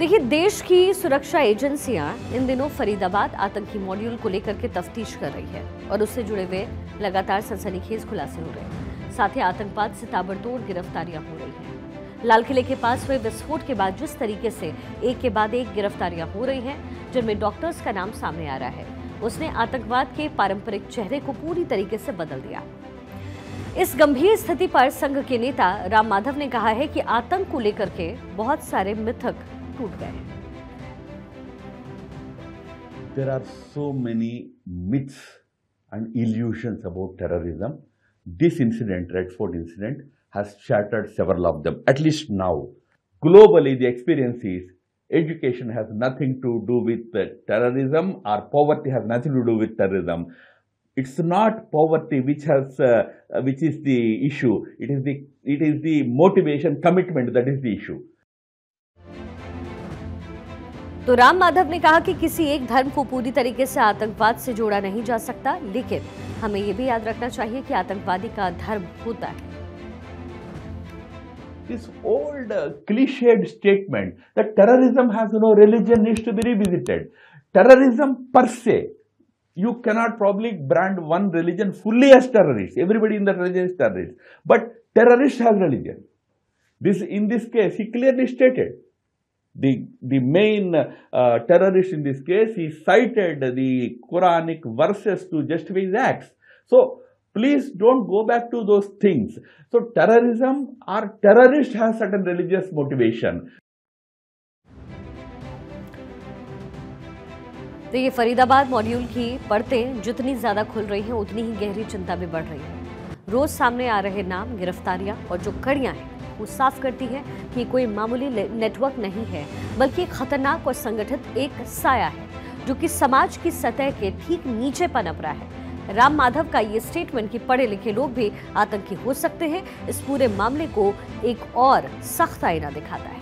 देखिए, देश की सुरक्षा एजेंसियां इन दिनों फरीदाबाद आतंकी मॉड्यूल को लेकर के तफ्तीश कर रही है और उससे जुड़े हुए लगातार सनसनीखेज खुलासे हो रहे हैं। साथ ही आतंकवाद से ताबड़तोड़ गिरफ्तारियां हो रही हैं। लाल किले के पास हुए विस्फोट के बाद जिस तरीके से एक के बाद एक गिरफ्तारियां हो रही हैं, जिनमें डॉक्टर्स का नाम सामने आ रहा है, उसने आतंकवाद के पारंपरिक चेहरे को पूरी तरीके से बदल दिया। इस गंभीर स्थिति पर संघ के नेता राम माधव ने कहा है कि आतंक को लेकर के बहुत सारे मिथक टूट गए हैं। There are so many myths and illusions about terrorism. This incident, Red Fort incident, has shattered several of them, at least now. Globally, the experience is education has nothing to do with terrorism, or poverty has nothing to do with terrorism. It's not poverty which is the issue. It is the motivation, commitment that is the issue. तो राम माधव ने कहा कि किसी एक धर्म को पूरी तरीके से आतंकवाद से जोड़ा नहीं जा सकता, लेकिन हमें यह भी याद रखना चाहिए कि आतंकवादी का धर्म होता है। This old cliched statement that terrorism has no religion needs to be revisited. Terrorism per se, you cannot probably brand one religion fully as terrorist. Everybody in that religion is terrorist. But terrorist has religion. In this case, he clearly stated. The main terrorist in this case, he cited the Quranic verses to justify his acts. So please don't go back to those things. So terrorism or terrorist has certain religious motivation. देखिए, Faridabad module की परतें जितनी ज्यादा खुल रही हैं, उतनी ही गहरी चिंता भी बढ़ रही है। रोज सामने आ रहे नाम, गिरफ्तारियां और जो कड़ियां हैं, वो साफ करती है कि कोई मामूली नेटवर्क नहीं है, बल्कि एक खतरनाक और संगठित एक साया है, जो कि समाज की सतह के ठीक नीचे पनप रहा है। राम माधव का ये स्टेटमेंट कि पढ़े लिखे लोग भी आतंकी हो सकते हैं, इस पूरे मामले को एक और सख्त आईना दिखाता है।